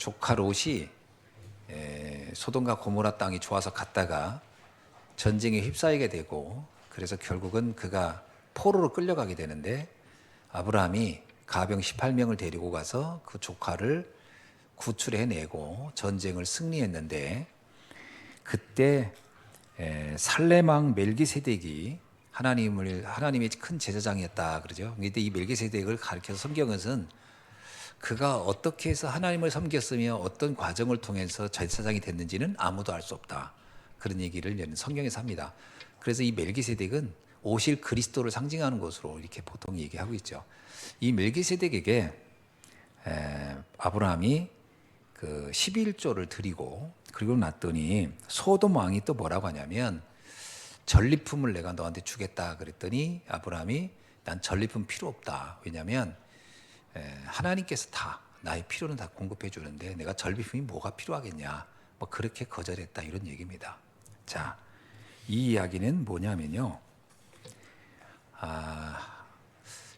조카 롯이 소돔과 고모라 땅이 좋아서 갔다가 전쟁에 휩싸이게 되고, 그래서 결국은 그가 포로로 끌려가게 되는데, 아브라함이 가병 18명을 데리고 가서 그 조카를 구출해내고 전쟁을 승리했는데, 그때 살레망 멜기세덱이 하나님의 큰 제사장이었다 그러죠. 근데 이 멜기세덱을 가리켜서 성경은 그가 어떻게 해서 하나님을 섬겼으며 어떤 과정을 통해서 제사장이 됐는지는 아무도 알 수 없다, 그런 얘기를 성경에서 합니다. 그래서 이 멜기세덱은 오실 그리스도를 상징하는 것으로 이렇게 보통 얘기하고 있죠. 이 멜기세덱에게 아브라함이 그 11조를 드리고, 그리고 났더니 소돔 왕이 또 뭐라고 하냐면, 전리품을 내가 너한테 주겠다 그랬더니 아브라함이 난 전리품 필요 없다. 왜냐하면 하나님께서 다 나의 필요는 다 공급해 주는데 내가 전리품이 뭐가 필요하겠냐, 뭐 그렇게 거절했다, 이런 얘기입니다. 자, 이 이야기는 뭐냐면요,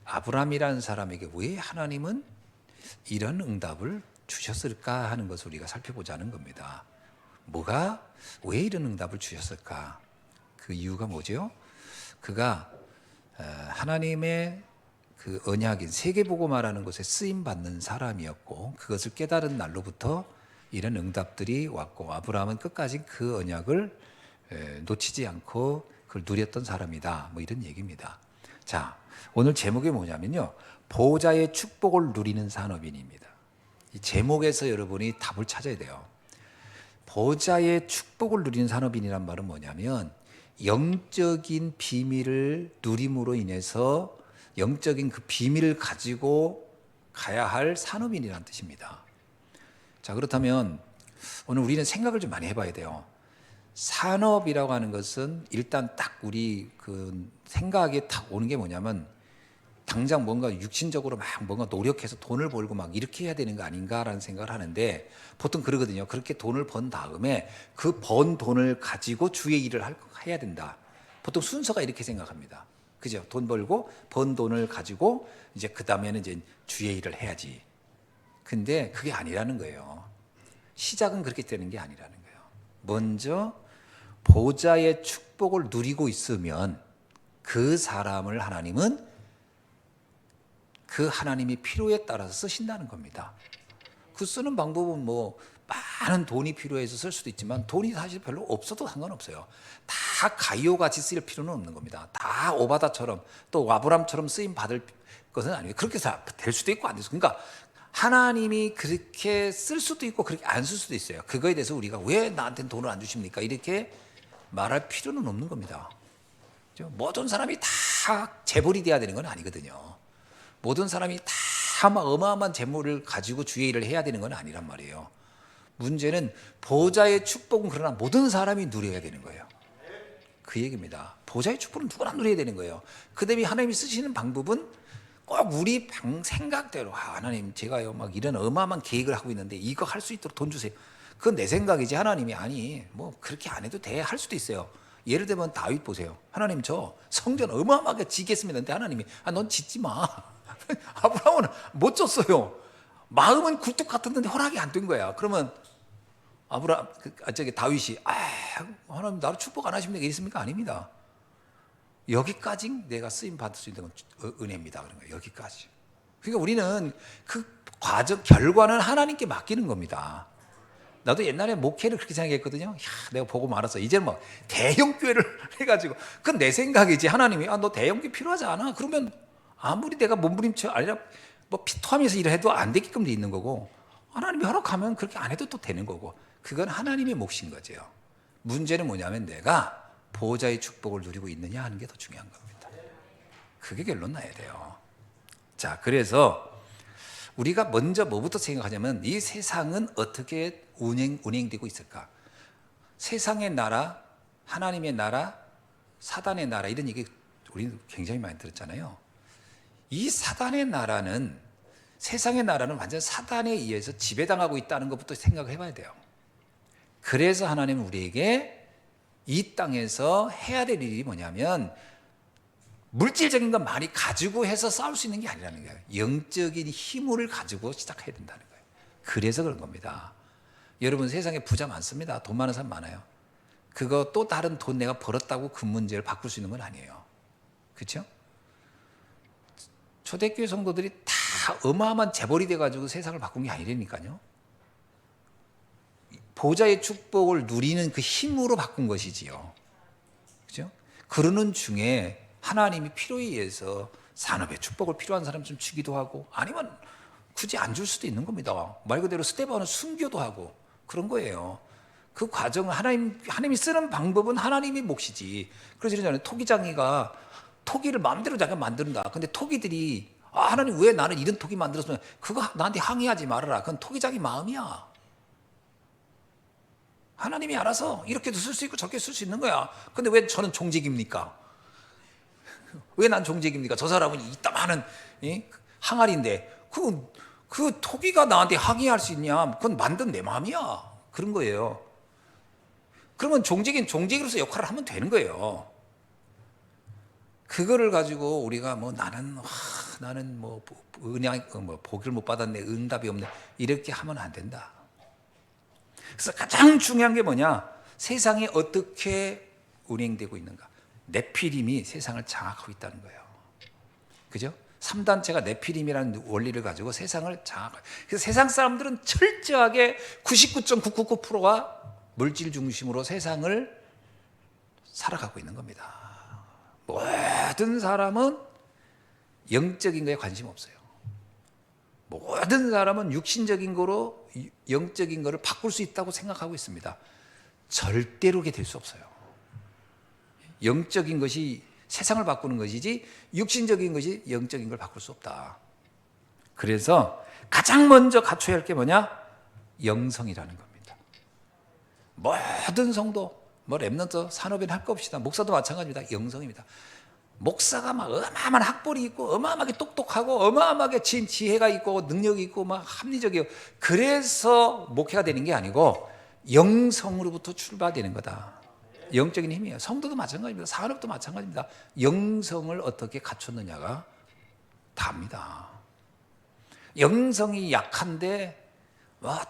아브라함이라는 사람에게 왜 하나님은 이런 응답을 주셨을까 하는 것을 우리가 살펴보자는 겁니다. 왜 이런 응답을 주셨을까? 그 이유가 뭐죠? 그가 하나님의 그 언약인 세계복음화라는 것에 쓰임 받는 사람이었고, 그것을 깨달은 날로부터 이런 응답들이 왔고, 아브라함은 끝까지 그 언약을 놓치지 않고 그걸 누렸던 사람이다, 뭐 이런 얘기입니다. 자, 오늘 제목이 뭐냐면요, 보호자의 축복을 누리는 산업인입니다. 이 제목에서 여러분이 답을 찾아야 돼요. 보호자의 축복을 누리는 산업인이란 말은 뭐냐면, 영적인 비밀을 누림으로 인해서 영적인 그 비밀을 가지고 가야 할 산업인이라는 뜻입니다. 자, 그렇다면 오늘 우리는 생각을 좀 많이 해봐야 돼요. 산업이라고 하는 것은 일단 딱 우리 그 생각에 딱 오는 게 뭐냐면, 당장 뭔가 육신적으로 막 뭔가 노력해서 돈을 벌고 막 이렇게 해야 되는 거 아닌가라는 생각을 하는데, 보통 그러거든요. 그렇게 돈을 번 다음에 그 번 돈을 가지고 주의 일을 해야 된다. 보통 순서가 이렇게 생각합니다. 그죠? 돈 벌고 번 돈을 가지고 이제 그 다음에는 이제 주의 일을 해야지. 근데 그게 아니라는 거예요. 시작은 그렇게 되는 게 아니라는 거예요. 먼저 보좌의 축복을 누리고 있으면 그 사람을 하나님은 그 하나님의 필요에 따라서 쓰신다는 겁니다. 그 쓰는 방법은 뭐 많은 돈이 필요해서 쓸 수도 있지만, 돈이 사실 별로 없어도 상관없어요. 다 가이오같이 쓸 필요는 없는 겁니다. 다 오바다처럼 또 아브람처럼 쓰임 받을 것은 아니에요. 그렇게 될 수도 있고 안 될 수도 있고. 그러니까 하나님이 그렇게 쓸 수도 있고 그렇게 안 쓸 수도 있어요. 그거에 대해서 우리가 왜 나한테는 돈을 안 주십니까, 이렇게 말할 필요는 없는 겁니다. 모든 사람이 다 재벌이 돼야 되는 건 아니거든요. 모든 사람이 다 막 어마어마한 재물을 가지고 주의 일을 해야 되는 건 아니란 말이에요. 문제는 보호자의 축복은 그러나 모든 사람이 누려야 되는 거예요. 그 얘기입니다. 보호자의 축복은 누구나 누려야 되는 거예요. 그 다음에 하나님이 쓰시는 방법은 꼭 우리 생각대로, 하나님 제가요 막 이런 어마어마한 계획을 하고 있는데 이거 할 수 있도록 돈 주세요. 그건 내 생각이지, 하나님이 아니 뭐 그렇게 안 해도 돼, 할 수도 있어요. 예를 들면 다윗 보세요. 하나님 저 성전 어마어마하게 짓겠습니다. 근데 하나님이 넌 짓지 마. 아브라함은 못 줬어요. 마음은 굴뚝 같았는데 허락이 안 된 거야. 그러면 다윗이 하나님 나를 축복 안 하십니까 이랬습니까? 아닙니다. 여기까지 내가 쓰임 받을 수 있는 건 은혜입니다. 그런 거예요. 여기까지. 그러니까 우리는 그 과정 결과는 하나님께 맡기는 겁니다. 나도 옛날에 목회를 그렇게 생각했거든요. 내가 보고 말았어. 이제는 뭐 대형 교회를 해가지고, 그건 내 생각이지. 하나님이 너 대형 교회 필요하지 않아. 그러면 아무리 내가 몸부림쳐 아니라 뭐 피토하면서 일을 해도 안 되게끔 돼 있는 거고, 하나님이 허락하면 그렇게 안 해도 또 되는 거고, 그건 하나님의 몫인 거죠. 문제는 뭐냐면 내가 보호자의 축복을 누리고 있느냐 하는 게 더 중요한 겁니다. 그게 결론 나야 돼요. 자, 그래서 우리가 먼저 뭐부터 생각하냐면, 이 세상은 어떻게 운행되고 있을까? 세상의 나라, 하나님의 나라, 사단의 나라, 이런 얘기 우리는 굉장히 많이 들었잖아요. 이 사단의 나라는, 세상의 나라는 완전 사단에 의해서 지배당하고 있다는 것부터 생각을 해봐야 돼요. 그래서 하나님은 우리에게 이 땅에서 해야 될 일이 뭐냐면, 물질적인 건 많이 가지고 해서 싸울 수 있는 게 아니라는 거예요. 영적인 힘을 가지고 시작해야 된다는 거예요. 그래서 그런 겁니다. 여러분 세상에 부자 많습니다. 돈 많은 사람 많아요. 그거 또 다른 돈 내가 벌었다고 그 문제를 바꿀 수 있는 건 아니에요. 그렇죠? 초대교회 성도들이 다 어마어마한 재벌이 돼가지고 세상을 바꾼 게 아니라니까요. 보좌의 축복을 누리는 그 힘으로 바꾼 것이지요. 그죠? 그러는 중에 하나님이 필요에 의해서 산업의 축복을 필요한 사람 좀 주기도 하고 아니면 굳이 안 줄 수도 있는 겁니다. 말 그대로 스데반은 순교도 하고 그런 거예요. 그 과정은 하나님이 쓰는 방법은 하나님의 몫이지. 그래서 이러잖아요. 토기장이가 토기를 마음대로 자기가 만든다. 근데 토기들이 하나님 왜 나는 이런 토기 만들었으면 그거 나한테 항의하지 말아라. 그건 토기장이 마음이야. 하나님이 알아서 이렇게도 쓸 수 있고 저렇게 쓸 수 있는 거야. 근데 왜 저는 종직입니까? 왜 난 종직입니까? 저 사람은 이따만한 항아리인데 그 토기가 나한테 항의할 수 있냐? 그건 만든 내 마음이야. 그런 거예요. 그러면 종직인 종직으로서 역할을 하면 되는 거예요. 그거를 가지고 우리가 뭐 나는 뭐 은양 뭐 복을 못 받았네, 응답이 없네 이렇게 하면 안 된다. 그래서 가장 중요한 게 뭐냐? 세상이 어떻게 운행되고 있는가? 네피림이 세상을 장악하고 있다는 거예요. 그죠? 3단체가 네피림이라는 원리를 가지고 세상을 장악해요. 그래서 세상 사람들은 철저하게 99.999%가 물질 중심으로 세상을 살아가고 있는 겁니다. 모든 사람은 영적인 거에 관심 없어요. 모든 사람은 육신적인 거로 영적인 거를 바꿀 수 있다고 생각하고 있습니다. 절대로 그게 될 수 없어요. 영적인 것이 세상을 바꾸는 것이지 육신적인 것이 영적인 걸 바꿀 수 없다. 그래서 가장 먼저 갖춰야 할 게 뭐냐? 영성이라는 겁니다. 모든 성도, 뭐 렘넌트, 산업인 할 거 없이다. 목사도 마찬가지입니다. 영성입니다. 목사가 막 어마어마한 학벌이 있고 어마어마하게 똑똑하고 어마어마하게 지혜가 있고 능력이 있고 막 합리적이에요. 그래서 목회가 되는 게 아니고 영성으로부터 출발되는 거다. 영적인 힘이에요. 성도도 마찬가지입니다. 산업도 마찬가지입니다. 영성을 어떻게 갖췄느냐가 답니다. 영성이 약한데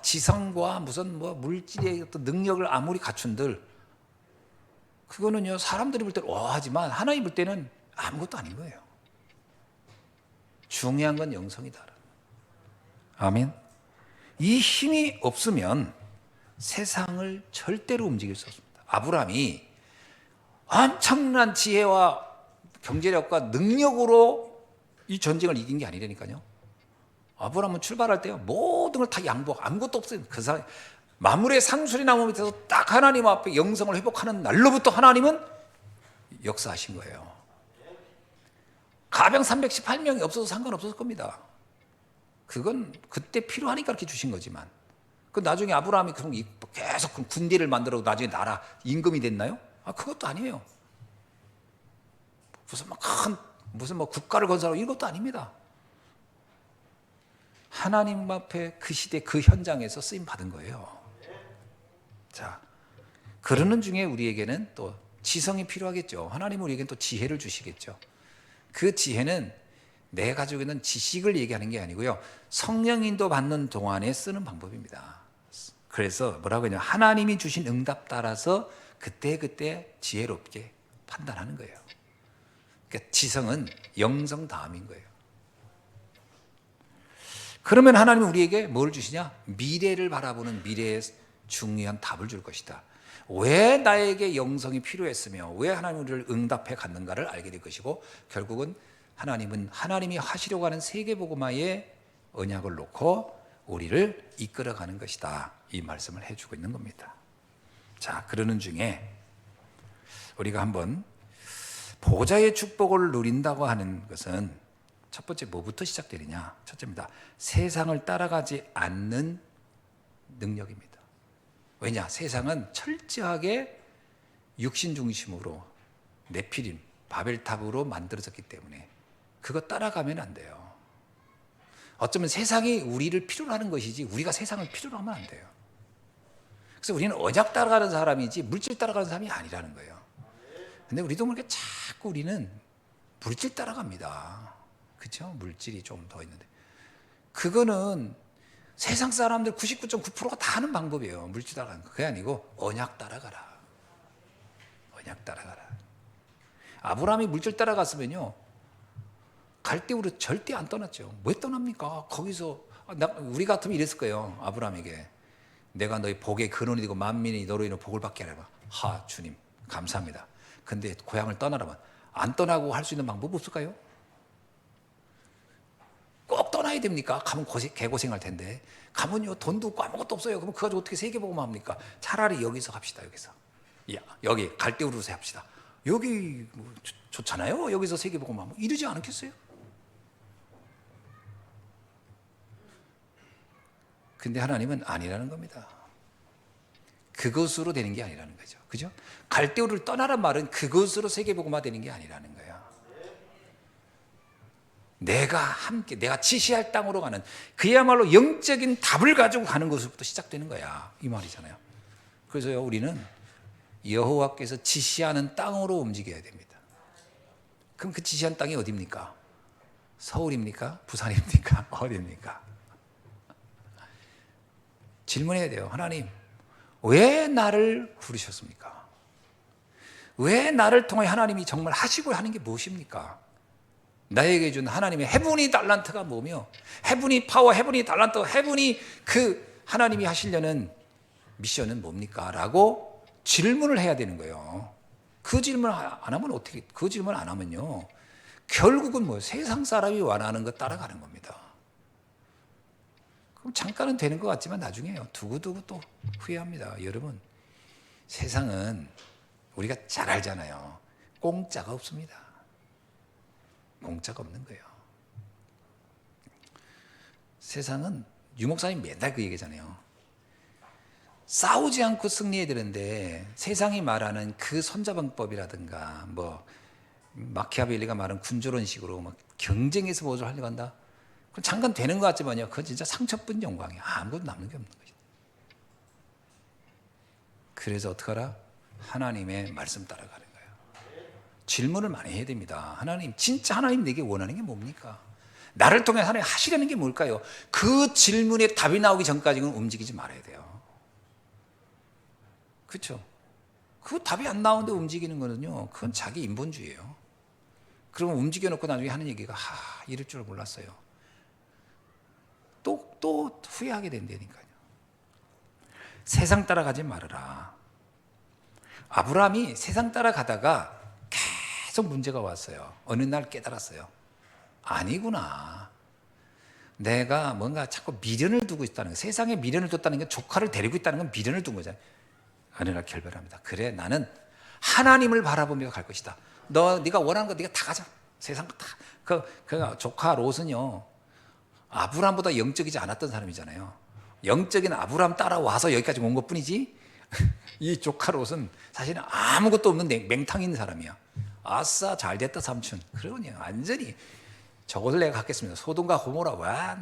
지성과 무슨 물질의 어떤 능력을 아무리 갖춘들 그거는요 사람들이 볼 때는 하지만 하나님 볼 때는 아무것도 아닌 거예요. 중요한 건 영성이다. 아멘. 이 힘이 없으면 세상을 절대로 움직일 수 없습니다. 아브라함이 엄청난 지혜와 경제력과 능력으로 이 전쟁을 이긴 게 아니라니까요. 아브라함은 출발할 때요 모든 걸 다 양보하고 아무것도 없어요. 그 사람 마물의 상수리 나무 밑에서 딱 하나님 앞에 영성을 회복하는 날로부터 하나님은 역사하신 거예요. 가병 318명이 없어도 상관없었을 겁니다. 그건 그때 필요하니까 그렇게 주신 거지만 그 나중에 아브라함이 계속 군대를 만들어 나중에 나라 임금이 됐나요? 그것도 아니에요. 무슨 국가를 건설하고 이것도 아닙니다. 하나님 앞에 그 시대 그 현장에서 쓰임 받은 거예요. 자, 그러는 중에 우리에게는 또 지성이 필요하겠죠. 하나님은 우리에게는 또 지혜를 주시겠죠. 그 지혜는 내가 가지고 있는 지식을 얘기하는 게 아니고요. 성령인도 받는 동안에 쓰는 방법입니다. 그래서 뭐라고 하냐? 하나님이 주신 응답 따라서 그때그때 지혜롭게 판단하는 거예요. 그러니까 지성은 영성 다음인 거예요. 그러면 하나님은 우리에게 뭘 주시냐? 미래를 바라보는 미래의 중요한 답을 줄 것이다. 왜 나에게 영성이 필요했으며 왜 하나님 우리를 응답해 갔는가를 알게 될 것이고 결국은 하나님이 하시려고 하는 세계복음화의 언약을 놓고 우리를 이끌어가는 것이다. 이 말씀을 해주고 있는 겁니다. 자, 그러는 중에 우리가 한번 보좌의 축복을 누린다고 하는 것은 첫 번째 뭐부터 시작되느냐? 첫째입니다. 세상을 따라가지 않는 능력입니다. 왜냐? 세상은 철저하게 육신 중심으로 네피림, 바벨탑으로 만들어졌기 때문에 그거 따라가면 안 돼요. 어쩌면 세상이 우리를 필요로 하는 것이지 우리가 세상을 필요로 하면 안 돼요. 그래서 우리는 언약 따라가는 사람이지 물질 따라가는 사람이 아니라는 거예요. 근데 우리도 모르게 자꾸 우리는 물질 따라갑니다. 그렇죠? 물질이 좀 더 있는데 그거는 세상 사람들 99.9%가 다 하는 방법이에요. 물질 따라가는 거. 그게 아니고 언약 따라가라. 언약 따라가라. 아브라함이 물질 따라갔으면요, 갈대우로 절대 안 떠났죠. 왜 떠납니까? 거기서 우리 같으면 이랬을 거예요. 아브라함에게 내가 너희 복의 근원이 되고 만민이 너로 인해 복을 받게 하라. 하, 주님 감사합니다. 근데 고향을 떠나라면 안 떠나고 할 수 있는 방법 없을까요? 꼭 떠나야 됩니까? 가면 개고생할 텐데. 가면요 돈도 없고 아무것도 없어요. 그럼 그거 가지고 어떻게 세계복음을 합니까? 차라리 여기서 합시다. 여기서. 야, 여기 갈대우르로 합시다. 여기 뭐 좋잖아요. 여기서 세계복음을 하면 이러지 않겠어요? 근데 하나님은 아니라는 겁니다. 그것으로 되는 게 아니라는 거죠. 그죠? 갈대우를 떠나란 말은 그것으로 세계복음화 되는 게 아니라는 거예요. 내가 지시할 땅으로 가는, 그야말로 영적인 답을 가지고 가는 것부터 시작되는 거야. 이 말이잖아요. 그래서요, 우리는 여호와께서 지시하는 땅으로 움직여야 됩니다. 그럼 그 지시한 땅이 어디입니까? 서울입니까? 부산입니까? 어디입니까? 질문해야 돼요. 하나님, 왜 나를 부르셨습니까? 왜 나를 통해 하나님이 정말 하시고 하는 게 무엇입니까? 나에게 준 하나님의 헤븐이 달란트가 뭐며, 헤븐이 파워, 헤븐이 달란트, 헤븐이 그 하나님이 하시려는 미션은 뭡니까? 라고 질문을 해야 되는 거예요. 그 질문 안 하면 어떻게, 그 질문 안 하면요, 결국은 뭐 세상 사람이 원하는 거 따라가는 겁니다. 그럼 잠깐은 되는 것 같지만 나중에요, 두고두고 또 후회합니다. 여러분, 세상은 우리가 잘 알잖아요. 공짜가 없습니다. 공짜가 없는 거예요. 세상은, 유목사님 맨날 그 얘기잖아요. 싸우지 않고 승리해야 되는데 세상이 말하는 그 손자방법이라든가 뭐 마키아벨리가 말하는 군조론식으로 막 경쟁에서 무엇을 하려고 한다. 그건 잠깐 되는 것 같지만요, 그건 진짜 상처뿐 영광이야. 아무것도 남는 게 없는 거죠. 그래서 어떡하라? 하나님의 말씀 따라가는 거예요. 질문을 많이 해야 됩니다. 하나님, 진짜 하나님 내게 원하는 게 뭡니까? 나를 통해 하나님 하시려는 게 뭘까요? 그 질문에 답이 나오기 전까지는 움직이지 말아야 돼요. 그렇죠? 그 답이 안 나오는데 움직이는 거는요, 그건 자기 인본주의예요. 그러면 움직여놓고 나중에 하는 얘기가 이럴 줄 몰랐어요. 또 후회하게 된다니까요. 세상 따라가지 말아라. 아브라함이 세상 따라가다가 계속 문제가 왔어요. 어느 날 깨달았어요. 아니구나. 내가 뭔가 자꾸 미련을 두고 있다는 거. 세상에 미련을 뒀다는 게, 조카를 데리고 있다는 건 미련을 둔 거잖아요. 어느 날 결별합니다. 그래, 나는 하나님을 바라보며 갈 것이다. 네가 원하는 거 네가 다 가져. 세상 다. 그 조카 롯은요, 아브라함보다 영적이지 않았던 사람이잖아요. 영적인 아브라함 따라와서 여기까지 온 것뿐이지, 이 조카 롯은 사실은 아무것도 없는 맹탕인 사람이야. 아싸, 잘 됐다 삼촌. 그러군요. 완전히 저것을 내가 갖겠습니다. 소돔과 고모라, 와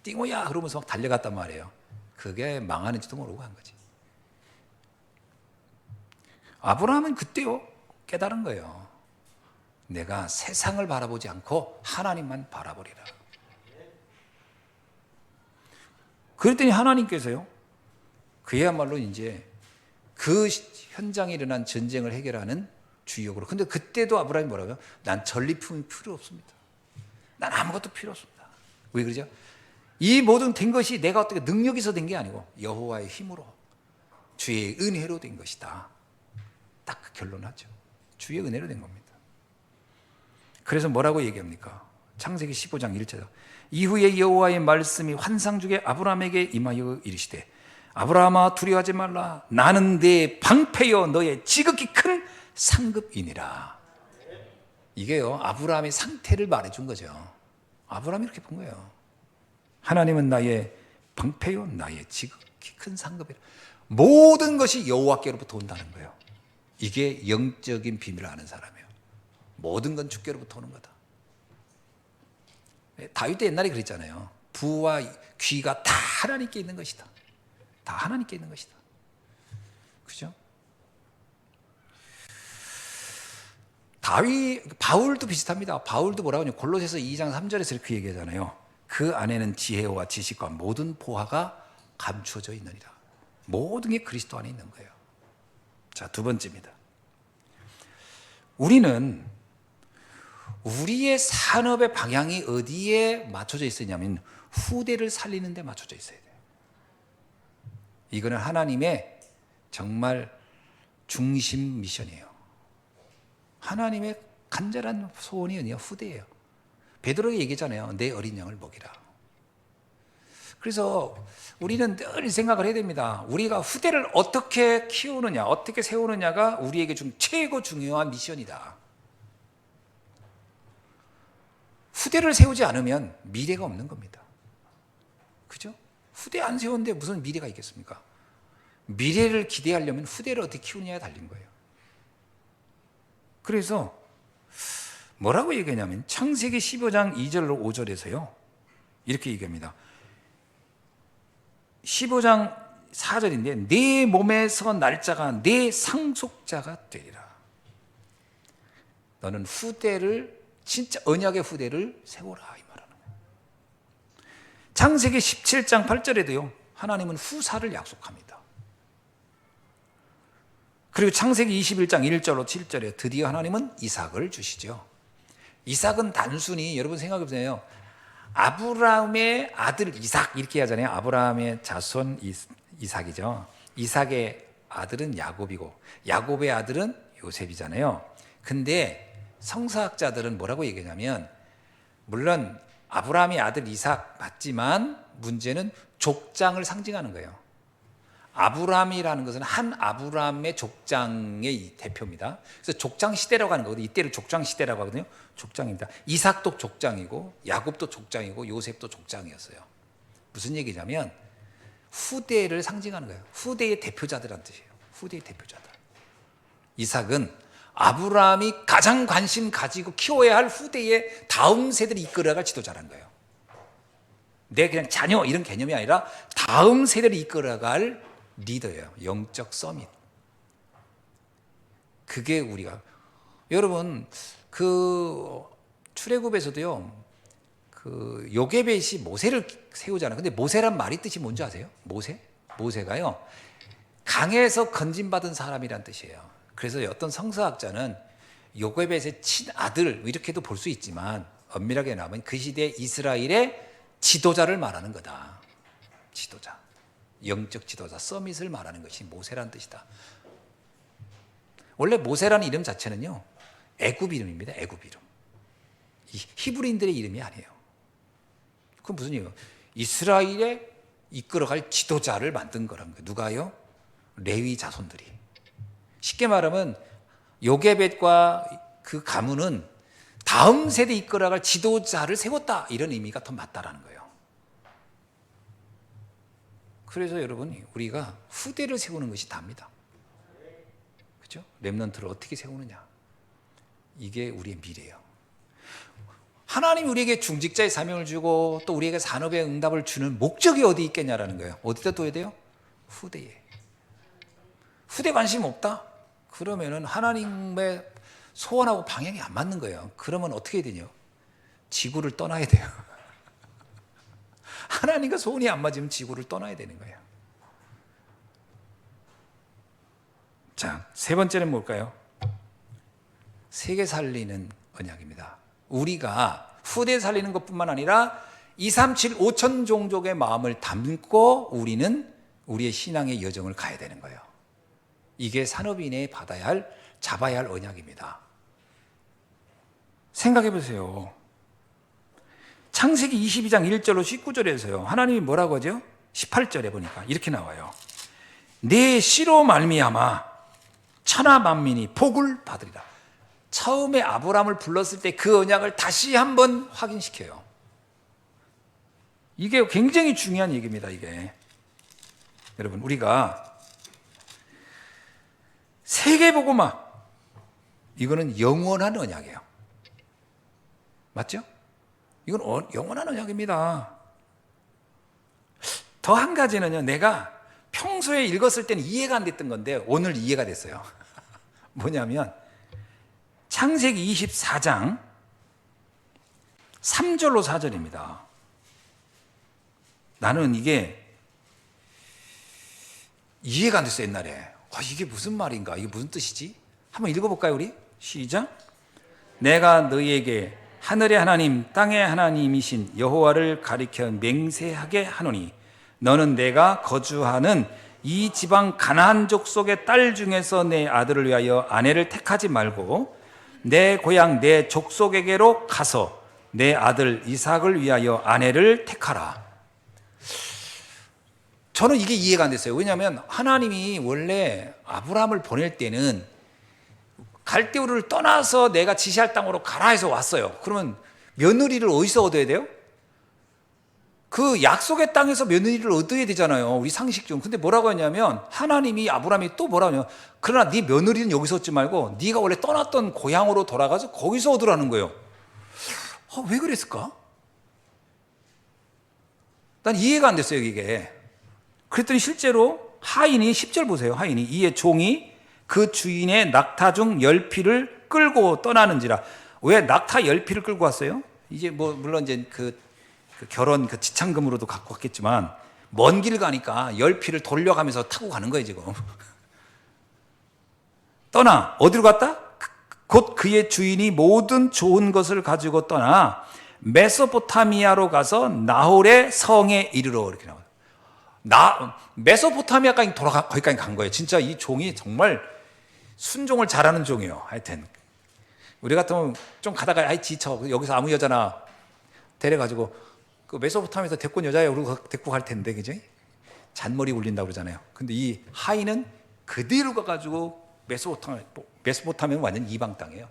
띵호야 그러면서 막 달려갔단 말이에요. 그게 망하는지도 모르고 한 거지. 아브라함은 그때요 깨달은 거예요. 내가 세상을 바라보지 않고 하나님만 바라보리라. 그랬더니 하나님께서요, 그야말로 이제 그 현장에 일어난 전쟁을 해결하는 주역으로. 근데 그때도 아브라함이 뭐라고요? 난 전리품이 필요 없습니다. 난 아무것도 필요 없습니다. 왜 그러죠? 이 모든 된 것이 내가 어떻게 능력에서 된 게 아니고 여호와의 힘으로, 주의 은혜로 된 것이다. 딱 그 결론하죠. 주의 은혜로 된 겁니다. 그래서 뭐라고 얘기합니까? 창세기 15장 1절. 이후에 여호와의 말씀이 환상 중에 아브라함에게 임하여 이르시되, 아브라함아 두려워하지 말라. 나는 네 방패여 너의 지극히 큰 상급이니라. 이게요, 아브라함의 상태를 말해준 거죠. 아브라함이 이렇게 본 거예요. 하나님은 나의 방패요 나의 지극히 큰 상급이라. 모든 것이 여호와께로부터 온다는 거예요. 이게 영적인 비밀을 아는 사람이에요. 모든 건 주께로부터 오는 거다. 다윗도 옛날에 그랬잖아요. 부와 귀가 다 하나님께 있는 것이다. 다 하나님께 있는 것이다. 그죠? 바울도 비슷합니다. 바울도 뭐라고 하냐? 골로새서 2장 3절에서 이렇게 얘기하잖아요. 그 안에는 지혜와 지식과 모든 보화가 감추어져 있느니라. 모든 게 그리스도 안에 있는 거예요. 자, 두 번째입니다. 우리는 우리의 산업의 방향이 어디에 맞춰져 있었냐면 후대를 살리는 데 맞춰져 있어야 돼요. 이거는 하나님의 정말 중심 미션이에요. 하나님의 간절한 소원이 아니에요. 후대예요. 베드로가 얘기했잖아요. 내 어린 양을 먹이라. 그래서 우리는 늘 생각을 해야 됩니다. 우리가 후대를 어떻게 키우느냐, 어떻게 세우느냐가 우리에게 최고 중요한 미션이다. 후대를 세우지 않으면 미래가 없는 겁니다. 그죠? 후대 안 세우는데 무슨 미래가 있겠습니까? 미래를 기대하려면 후대를 어떻게 키우느냐에 달린 거예요. 그래서 뭐라고 얘기하냐면 창세기 15장 2절로 5절에서요. 이렇게 얘기합니다. 15장 4절인데 내 몸에서 날짜가 내 상속자가 되리라. 너는 후대를 진짜 언약의 후대를 세워라 이 말하는 거예요. 창세기 17장 8절에도요. 하나님은 후사를 약속합니다. 그리고 창세기 21장 1절로 7절에 드디어 하나님은 이삭을 주시죠. 이삭은 단순히 여러분 생각해 보세요. 아브라함의 아들 이삭 이렇게 하잖아요. 아브라함의 자손 이삭이죠. 이삭의 아들은 야곱이고 야곱의 아들은 요셉이잖아요. 근데 성서학자들은 뭐라고 얘기하냐면 물론 아브라함의 아들 이삭 맞지만 문제는 족장을 상징하는 거예요. 아브라함이라는 것은 한 아브라함의 족장의 대표입니다. 그래서 족장 시대라고 하는 거거든요. 이때를 족장 시대라고 하거든요. 족장입니다. 이삭도 족장이고 야곱도 족장이고 요셉도 족장이었어요. 무슨 얘기냐면 후대를 상징하는 거예요. 후대의 대표자들이란 뜻이에요. 후대의 대표자들. 이삭은 아브라함이 가장 관심 가지고 키워야 할 후대의 다음 세대를 이끌어갈 지도자라는 거예요. 내 그냥 자녀 이런 개념이 아니라 다음 세대를 이끌어갈 리더예요. 영적 서밋. 그게 우리가 여러분 그 출애굽에서도요. 그 요게벳이 모세를 세우잖아요. 근데 모세란 말이 뜻이 뭔지 아세요? 모세가요. 강에서 건진받은 사람이란 뜻이에요. 그래서 어떤 성서학자는 요게벳의 친아들 이렇게도 볼 수 있지만 엄밀하게 나오면 그 시대 이스라엘의 지도자를 말하는 거다. 지도자. 영적 지도자, 서밋을 말하는 것이 모세라는 뜻이다. 원래 모세라는 이름 자체는요. 애굽 이름입니다. 애굽 이름. 히브리인들의 이름이 아니에요. 그건 무슨 얘기예요? 이스라엘에 이끌어갈 지도자를 만든 거란 거예요. 누가요? 레위 자손들이. 쉽게 말하면 요게벳과 그 가문은 다음 세대 이끌어갈 지도자를 세웠다. 이런 의미가 더 맞다라는 거예요. 그래서 여러분 우리가 후대를 세우는 것이 답니다. 그렇죠? 렘넌트를 어떻게 세우느냐. 이게 우리의 미래예요. 하나님이 우리에게 중직자의 사명을 주고 또 우리에게 산업의 응답을 주는 목적이 어디 있겠냐라는 거예요. 어디다 둬야 돼요? 후대에. 후대 관심 없다? 그러면은 하나님의 소원하고 방향이 안 맞는 거예요. 그러면 어떻게 해야 되냐? 지구를 떠나야 돼요. 하나님과 소원이 안 맞으면 지구를 떠나야 되는 거예요. 자, 세 번째는 뭘까요? 세계 살리는 언약입니다. 우리가 후대 살리는 것뿐만 아니라 237, 5천 종족의 마음을 담고 우리는 우리의 신앙의 여정을 가야 되는 거예요. 이게 산업인이 잡아야 할 언약입니다. 생각해 보세요. 창세기 22장 1절로 19절에서요. 하나님이 뭐라고 하죠? 18절에 보니까 이렇게 나와요. 내 씨로 말미암아 천하 만민이 복을 받으리라. 처음에 아브라함을 불렀을 때 그 언약을 다시 한번 확인시켜요. 이게 굉장히 중요한 얘기입니다. 이게 여러분 우리가 세계복음화 이거는 영원한 언약이에요. 맞죠? 이건 영원한 언약입니다. 더 한 가지는요. 내가 평소에 읽었을 때는 이해가 안 됐던 건데 오늘 이해가 됐어요. 뭐냐면 창세기 24장 3절로 4절입니다. 나는 이게 이해가 안 됐어요, 옛날에. 이게 무슨 말인가? 이게 무슨 뜻이지? 한번 읽어볼까요, 우리? 시작. 내가 너희에게 하늘의 하나님, 땅의 하나님이신 여호와를 가리켜 맹세하게 하노니 너는 내가 거주하는 이 지방 가나안 족속의 딸 중에서 내 아들을 위하여 아내를 택하지 말고 내 고향 내 족속에게로 가서 내 아들 이삭을 위하여 아내를 택하라. 저는 이게 이해가 안 됐어요. 왜냐하면 하나님이 원래 아브라함을 보낼 때는 갈대우를 떠나서 내가 지시할 땅으로 가라 해서 왔어요. 그러면 며느리를 어디서 얻어야 돼요? 그 약속의 땅에서 며느리를 얻어야 되잖아요. 우리 상식적으로. 근데 뭐라고 했냐면 하나님이 아브라함이 또 뭐라고 하냐면 그러나 네 며느리는 여기서 얻지 말고 네가 원래 떠났던 고향으로 돌아가서 거기서 얻으라는 거예요. 왜 그랬을까? 난 이해가 안 됐어요, 이게. 그랬더니 실제로 하인이 10절 보세요. 하인이 이에 종이 그 주인의 낙타 중 10匹를 끌고 떠나는지라. 왜 낙타 10匹를 끌고 왔어요? 이제 뭐 물론 이제 그 결혼 그 지참금으로도 갖고 왔겠지만 먼 길 가니까 10匹를 돌려가면서 타고 가는 거예요, 지금. 떠나 어디로 갔다? 곧 그의 주인이 모든 좋은 것을 가지고 떠나 메소포타미아로 가서 나홀의 성에 이르러 이렇게 나와요. 메소포타미아까지 거기까지 간 거예요. 진짜 이 종이 정말 순종을 잘하는 종이에요. 하여튼 우리 같으면 좀 가다가 지쳐 여기서 아무 여자나 데려가지고 그 메소포타미아에서 데리고 온 여자예요. 우리가 데리고 갈 텐데, 그죠? 잔머리 굴린다고 그러잖아요. 근데 이 하인은 그대로 가가지고 메소포타미아는 완전 이방 땅이에요.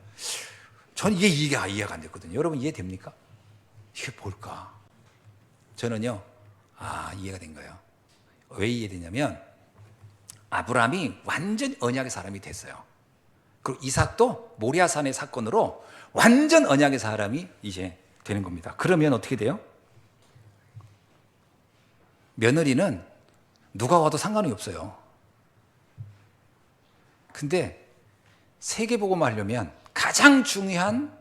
전 이게 이해가 안 됐거든요. 여러분 이해됩니까? 이게 뭘까? 저는요, 이해가 된 거예요. 왜 이해되냐면 아브라함이 완전 언약의 사람이 됐어요. 그리고 이삭도 모리아산의 사건으로 완전 언약의 사람이 이제 되는 겁니다. 그러면 어떻게 돼요? 며느리는 누가 와도 상관이 없어요. 근데 세계복음을 하려면 가장 중요한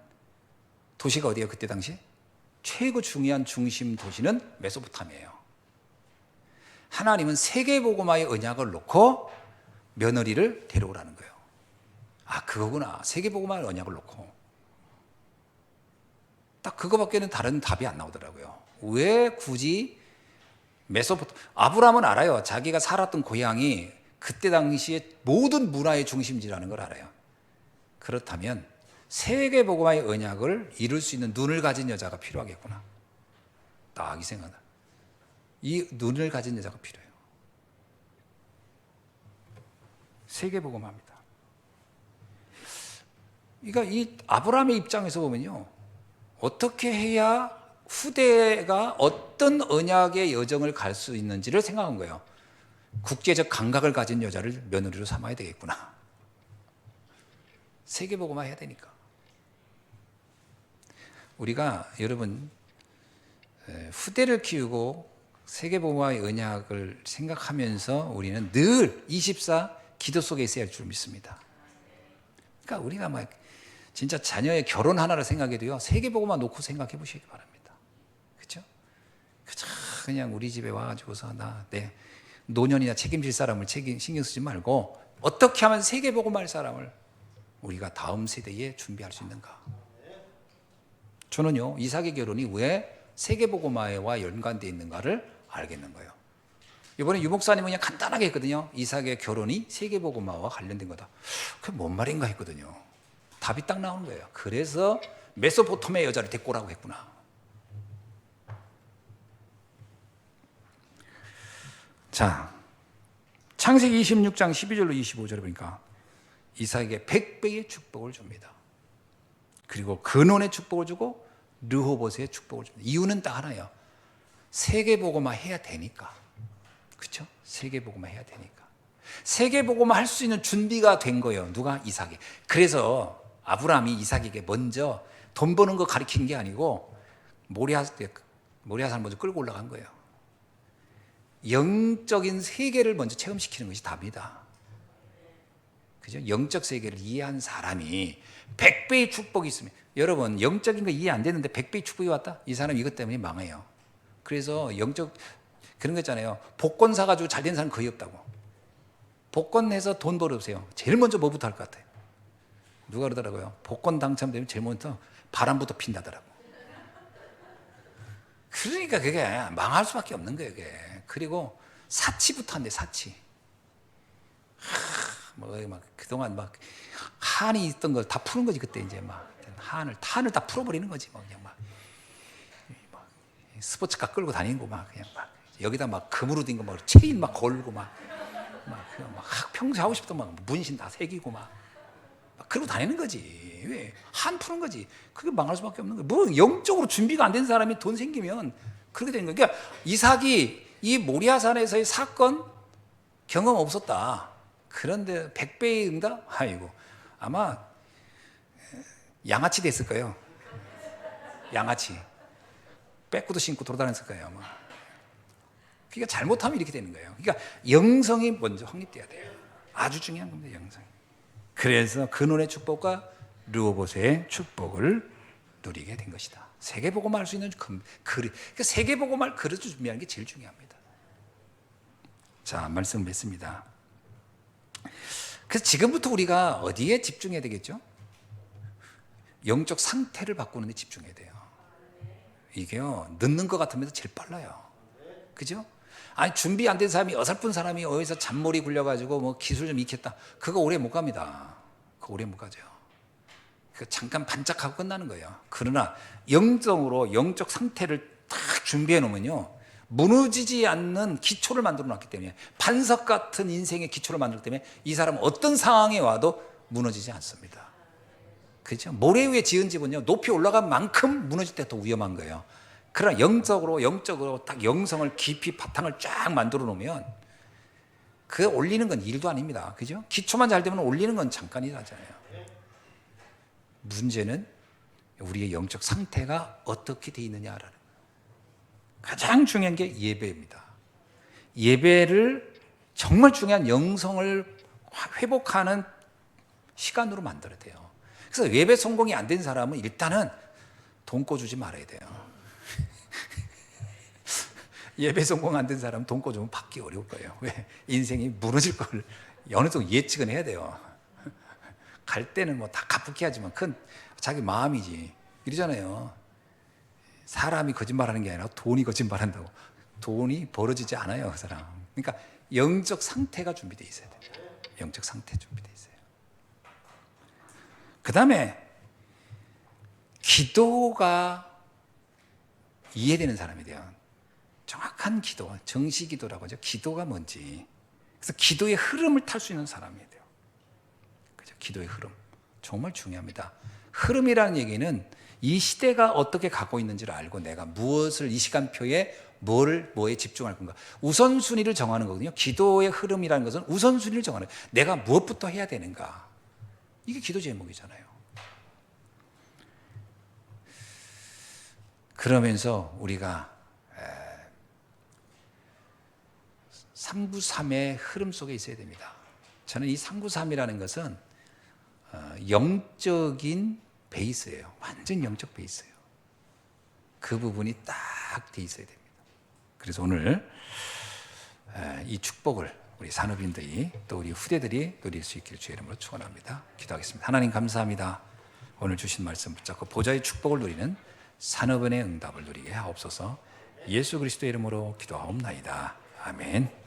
도시가 어디예요? 그때 당시? 최고 중요한 중심 도시는 메소포타미아예요. 하나님은 세계복음화의 언약을 놓고 며느리를 데려오라는 거예요. 그거구나. 세계복음화의 언약을 놓고. 딱 그거밖에는 다른 답이 안 나오더라고요. 왜 굳이 아브라함은 알아요. 자기가 살았던 고향이 그때 당시에 모든 문화의 중심지라는 걸 알아요. 그렇다면 세계복음화의 언약을 이룰 수 있는 눈을 가진 여자가 필요하겠구나. 딱 이 생각나. 이 눈을 가진 여자가 필요해요. 세계복음화입니다. 그러니까 이 아브라함의 입장에서 보면요, 어떻게 해야 후대가 어떤 언약의 여정을 갈 수 있는지를 생각한 거예요. 국제적 감각을 가진 여자를 며느리로 삼아야 되겠구나. 세계복음화 해야 되니까. 우리가 여러분 후대를 키우고 세계복음화의 언약을 생각하면서 우리는 늘 24 기도 속에 있어야 할 줄 믿습니다. 그러니까 우리가 막 진짜 자녀의 결혼 하나를 생각해도요, 세계복음화 놓고 생각해 보시기 바랍니다. 그렇죠? 그냥 우리 집에 와가지고서 내 노년이나 책임질 사람을 신경 쓰지 말고 어떻게 하면 세계복음화할 사람을 우리가 다음 세대에 준비할 수 있는가? 저는요, 이삭의 결혼이 왜 세계복음화와 연관되어 있는가를 알겠는 거예요. 이번에 유목사님은 그냥 간단하게 했거든요. 이삭의 결혼이 세계복음화와 관련된 거다. 그게 뭔 말인가 했거든요. 답이 딱 나오는 거예요. 그래서 메소포타미아 여자를 데리고 오라고 했구나. 자, 창세기 26장 12절로 25절에 보니까 이삭에게 100배의 축복을 줍니다. 그리고 근원의 축복을 주고 르호봇의 축복을 줍니다. 이유는 딱 하나예요. 세계복음화 해야 되니까. 그렇죠? 세계복음화 해야 되니까. 세계복음화 할 수 있는 준비가 된 거예요. 누가? 이삭이. 그래서 아브라함이 이삭에게 먼저 돈 버는 거 가르친 게 아니고 모리아산 먼저 끌고 올라간 거예요. 영적인 세계를 먼저 체험시키는 것이 답니다. 그죠? 영적 세계를 이해한 사람이 100배의 축복이 있으면, 여러분 영적인 거 이해 안 되는데 100배의 축복이 왔다? 이 사람 이것 때문에 망해요. 그래서 영적 그런 거 있잖아요. 복권 사가지고 잘 된 사람 거의 없다고. 복권 내서 돈 벌어보세요. 제일 먼저 뭐부터 할 것 같아요? 누가 그러더라고요. 복권 당첨되면 제일 먼저 바람부터 핀다더라고. 그러니까 그게 망할 수밖에 없는 거예요. 그게. 그리고 사치부터 한대, 사치. 막 그동안 막 한이 있던 걸 다 푸는 거지. 그때 이제 막 탄을 다 풀어버리는 거지. 그냥 막 스포츠카 끌고 다니는 거 막 그냥 막 여기다 막 금으로 된 거 막 체인 막 걸고 막 평소에 하고 싶던 막 문신 다 새기고 막 그러고 다니는 거지. 왜? 한 푸는 거지. 그게 망할 수밖에 없는 거예요. 뭐 영적으로 준비가 안 된 사람이 돈 생기면 그렇게 되는 거예요. 그러니까 이삭이 이 모리아산에서의 사건 경험 없었다. 그런데 100배의 응답? 아이고 아마 양아치 됐을 거예요. 양아치. 빼꾸도 신고 돌아다녔을 거예요 아마. 그러니까 잘못하면 이렇게 되는 거예요. 그러니까 영성이 먼저 확립돼야 돼요. 아주 중요한 겁니다. 영성이. 그래서 근원의 축복과 르호보세의 축복을 누리게 된 것이다. 세계복음을 할 수 있는 그러니까 세계복음을 그릇을 준비하는 게 제일 중요합니다. 자, 말씀 맺습니다. 그래서 지금부터 우리가 어디에 집중해야 되겠죠? 영적 상태를 바꾸는 데 집중해야 돼요. 이게요, 늦는 것 같으면서 제일 빨라요. 그죠? 아니, 준비 안 된 사람이, 어설픈 사람이 어디서 잔머리 굴려가지고 뭐 기술 좀 익혔다. 그거 오래 못 갑니다. 그거 오래 못 가죠. 그 잠깐 반짝하고 끝나는 거예요. 그러나 영적으로 영적 상태를 딱 준비해 놓으면요, 무너지지 않는 기초를 만들어 놨기 때문에, 반석 같은 인생의 기초를 만들기 때문에 이 사람은 어떤 상황에 와도 무너지지 않습니다. 그렇죠? 모래 위에 지은 집은요, 높이 올라간 만큼 무너질 때 더 위험한 거예요. 그러나 영적으로 딱 영성을 깊이 바탕을 쫙 만들어 놓으면 그 올리는 건 일도 아닙니다. 그죠? 기초만 잘 되면 올리는 건 잠깐이라잖아요. 문제는 우리의 영적 상태가 어떻게 돼 있느냐라는 거예요. 가장 중요한 게 예배입니다. 예배를 정말 중요한 영성을 회복하는 시간으로 만들어야 돼요. 그래서 예배 성공이 안 된 사람은 일단은 돈 꿔주지 말아야 돼요. 예배 성공 안 된 사람은 돈 꿔주면 받기 어려울 거예요. 왜? 인생이 무너질 걸 어느 정도 예측은 해야 돼요. 갈 때는 뭐 다 갚게 하지만 그건 자기 마음이지. 이러잖아요. 사람이 거짓말하는 게 아니라 돈이 거짓말한다고. 돈이 벌어지지 않아요, 그 사람. 그러니까 영적 상태가 준비되어 있어야 돼요. 영적 상태 준비되어 있어요. 그 다음에 기도가 이해되는 사람이 돼요. 정확한 기도, 정시 기도라고 하죠. 기도가 뭔지. 그래서 기도의 흐름을 탈 수 있는 사람이 돼요. 그죠? 기도의 흐름. 정말 중요합니다. 흐름이라는 얘기는 이 시대가 어떻게 가고 있는지를 알고 내가 무엇을 이 시간표에 뭐에 집중할 건가. 우선순위를 정하는 거거든요. 기도의 흐름이라는 것은 우선순위를 정하는 거예요. 내가 무엇부터 해야 되는가. 이게 기도 제목이잖아요. 그러면서 우리가 393의 흐름 속에 있어야 됩니다. 저는 이 393이라는 것은 영적인 베이스예요. 완전 영적 베이스예요. 그 부분이 딱 돼 있어야 됩니다. 그래서 오늘 이 축복을 우리 산업인들이 또 우리 후대들이 누릴 수 있기를 주의 이름으로 축원합니다. 기도하겠습니다. 하나님 감사합니다. 오늘 주신 말씀 붙잡고 보좌의 축복을 누리는 산업은의 응답을 누리게 하옵소서. 예수 그리스도의 이름으로 기도하옵나이다. 아멘.